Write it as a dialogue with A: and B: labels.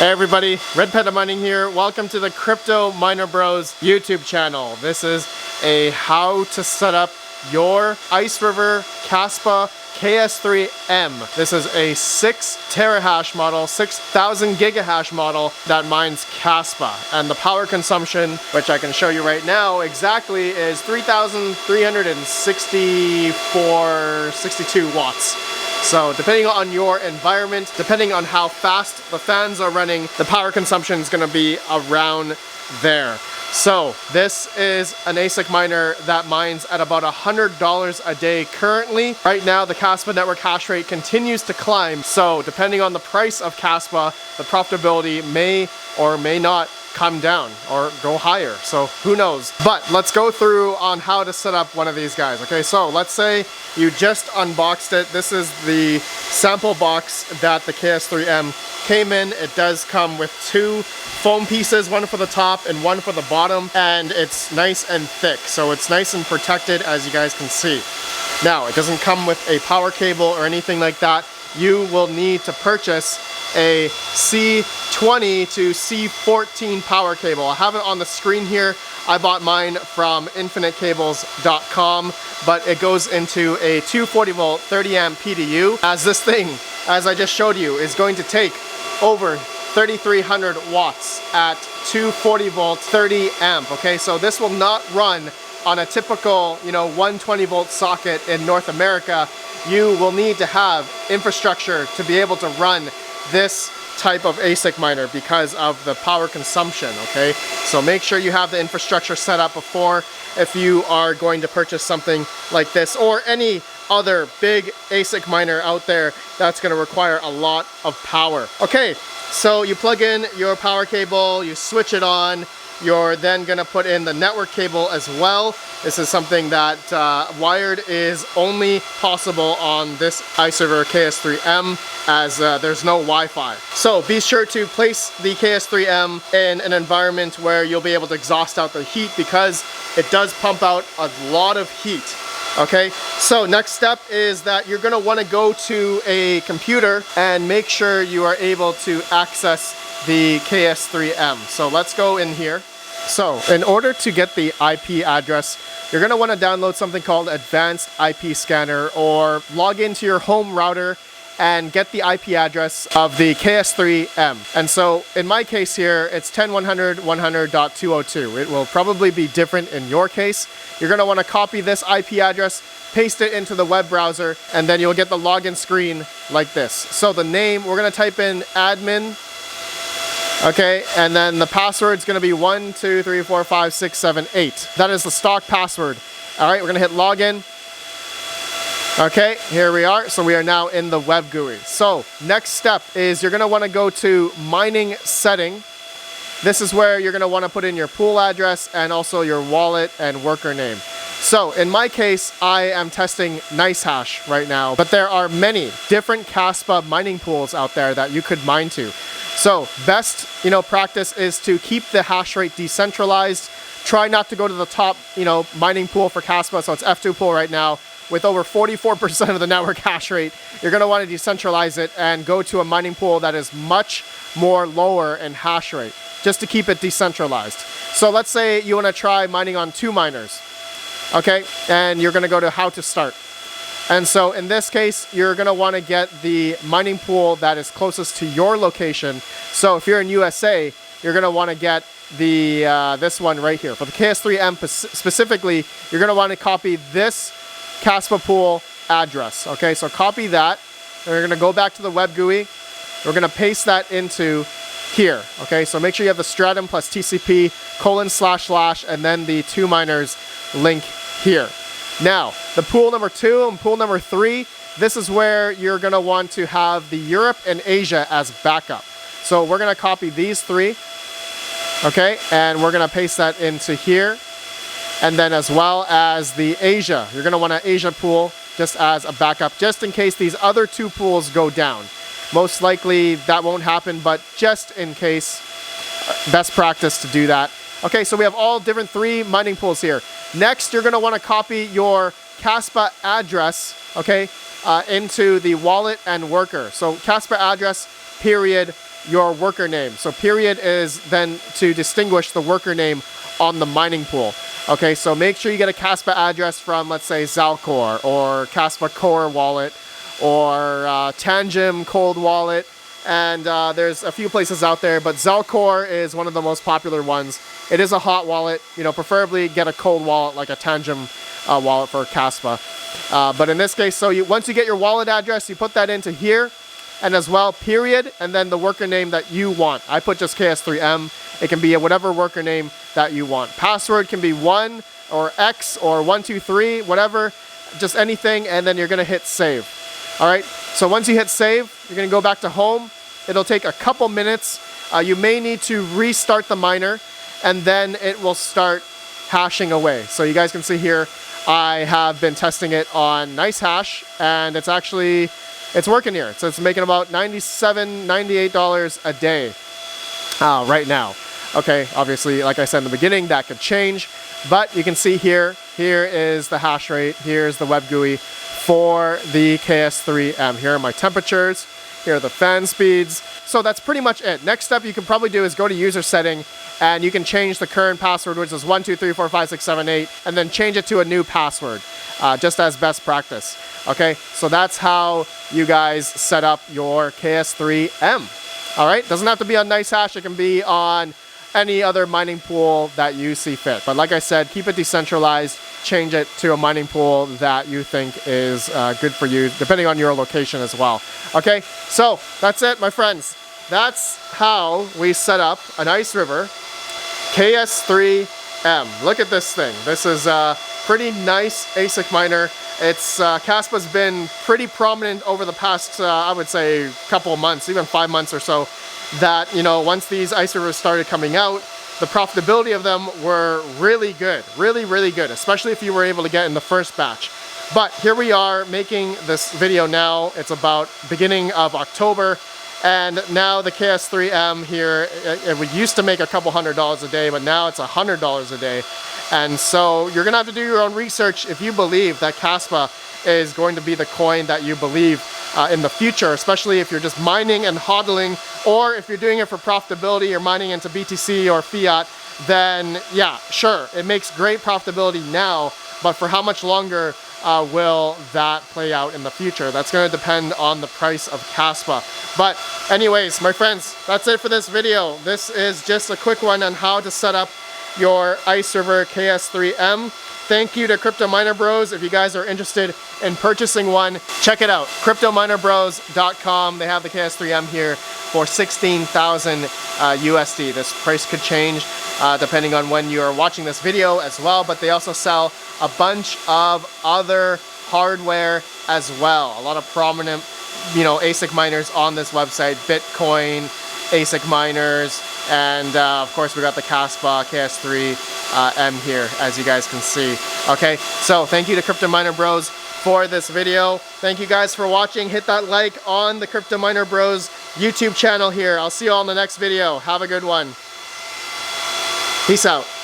A: Hey everybody, RedPandaMining here. Welcome to the Cryptominerbros YouTube channel. This is a how to set up your Iceriver Kaspa KS3M. This is a 6 terahash model, 6,000 gigahash model that mines Kaspa. And the power consumption, which I can show you right now exactly, is 3,362 watts. So depending on your environment, depending on how fast the fans are running, the power consumption is going to be around there. So this is an ASIC miner that mines at about $100 a day currently. Right now the Kaspa network hash rate continues to climb. So depending on the price of Kaspa, the profitability may or may not come down or go higher, so who knows. But let's go through on how to set up one of these guys. Okay, so let's say you just unboxed it. This is the sample box that the KS3M came in. It does come with 2 foam pieces, one for the top and one for the bottom, and it's nice and thick, so it's nice and protected, as you guys can see. Now, it doesn't come with a power cable or anything like that. You will need to purchase a C20 to C14 power cable. I have it on the screen here. I bought mine from infinitecables.com, but it goes into a 240 volt 30 amp PDU, as this thing, as I just showed you, is going to take over 3,300 watts at 240 volt 30 amp. Okay, so this will not run on a typical 120 volt socket in North America. You will need to have infrastructure to be able to run this type of ASIC miner because of the power consumption. Okay, so make sure you have the infrastructure set up before, if you are going to purchase something like this or any other big ASIC miner out there that's going to require a lot of power. Okay, so you plug in your power cable, you switch it on. You're then going to put in the network cable as well. This is something that wired is only possible on this Iceriver KS3M, as there's no Wi-Fi. So be sure to place the KS3M in an environment where you'll be able to exhaust out the heat, because it does pump out a lot of heat. Okay, so next step is that you're going to want to go to a computer and make sure you are able to access the KS3M. So let's go in here. So in order to get the IP address, you're going to want to download something called Advanced IP Scanner, or log into your home router and get the IP address of the KS3M. And so in my case here, it's 10.100.100.202. It will probably be different in your case. You're going to want to copy this IP address, paste it into the web browser, and then you'll get the login screen like this. So the name, we're going to type in admin. Okay, and then the password is going to be 12345678. That is the stock password. All right, we're going to hit login. Okay, here we are. So we are now in the web GUI. So next step is you're going to want to go to mining setting. This is where you're going to want to put in your pool address and also your wallet and worker name. So in my case, I am testing NiceHash right now, but there are many different Kaspa mining pools out there that you could mine to. So best, practice is to keep the hash rate decentralized. Try not to go to the top, mining pool for Kaspa. So it's F2 pool right now with over 44% of the network hash rate. You're going to want to decentralize it and go to a mining pool that is much more lower in hash rate, just to keep it decentralized. So let's say you want to try mining on 2 miners. Okay, and you're going to go to how to start. And so in this case, you're going to want to get the mining pool that is closest to your location. So if you're in USA, you're going to want to get the this one right here. For the KS3M specifically, you're going to want to copy this Kaspa pool address. Okay, so copy that. And we're going to go back to the web GUI. We're going to paste that into here. Okay, so make sure you have the stratum plus TCP : / and then the 2 miners link here. Now, the pool number 2 and pool number 3, this is where you're going to want to have the Europe and Asia as backup. So we're going to copy these 3, okay, and we're going to paste that into here. And then as well as the Asia, you're going to want an Asia pool just as a backup, just in case these other 2 pools go down. Most likely that won't happen, but just in case, best practice to do that. Okay, so we have all different 3 mining pools here. Next, you're going to want to copy your Kaspa address, okay, into the wallet and worker. So Kaspa address period your worker name. So period is then to distinguish the worker name on the mining pool. Okay, so make sure you get a Kaspa address from, let's say, Zalcore or Kaspa Core wallet or Tangem cold wallet. And there's a few places out there, but Zalcore is one of the most popular ones. It is a hot wallet, you know, preferably get a cold wallet like a Tangem wallet for Kaspa. But in this case, so once you get your wallet address, you put that into here, and as well, period, and then the worker name that you want. I put just KS3M. It can be whatever worker name that you want. Password can be 1 or X or 123, whatever, just anything, and then you're gonna hit save. All right, so once you hit save, you're gonna go back to home. It'll take a couple minutes. You may need to restart the miner, and then it will start hashing away. So you guys can see here, I have been testing it on NiceHash, and it's working here. So it's making about $97, $98 a day right now. Okay, obviously, like I said in the beginning, that could change, but you can see here is the hash rate, here's the web GUI for the KS3M. Here are my temperatures, here are the fan speeds. So that's pretty much it. Next step you can probably do is go to user setting, and you can change the current password, which is 1, 2, 3, 4, 5, 6, 7, 8, and then change it to a new password, just as best practice. Okay, so that's how you guys set up your KS3M. All right, doesn't have to be on NiceHash, it can be on any other mining pool that you see fit. But like I said, keep it decentralized, change it to a mining pool that you think is good for you, depending on your location as well. Okay, so that's it, my friends. That's how we set up an Iceriver KS3M. Look at this thing. This is a pretty nice ASIC miner. It's Kaspa's been pretty prominent over the past, I would say, couple of months, even 5 months or so, that, you know, once these Iceriver's started coming out, the profitability of them were really good, really good, especially if you were able to get in the first batch. But here we are making this video now. It's about beginning of October, and now the KS3M here, it used to make a couple $100s a day, but now it's $100 a day. And so you're gonna have to do your own research if you believe that Kaspa is going to be the coin that you believe in the future, especially if you're just mining and hodling, or if you're doing it for profitability, you're mining into BTC or fiat, then yeah, sure, it makes great profitability now, but for how much longer will that play out in the future? That's going to depend on the price of Kaspa. But anyways, my friends, that's it for this video. This is just a quick one on how to set up your Iceriver KS3M. Thank you to Cryptominerbros. If you guys are interested in purchasing one, check it out. Cryptominerbros.com. They have the KS3M here for 16,000 USD. This price could change depending on when you are watching this video as well, but they also sell a bunch of other hardware as well. A lot of prominent, you know, ASIC miners on this website, Bitcoin, ASIC miners, and of course we got the Kaspa KS3M here, as you guys can see. Okay, so thank you to Cryptominerbros for this video. Thank you guys for watching. Hit that like on the Cryptominerbros YouTube channel here. I'll see you all in the next video. Have a good one. Peace out.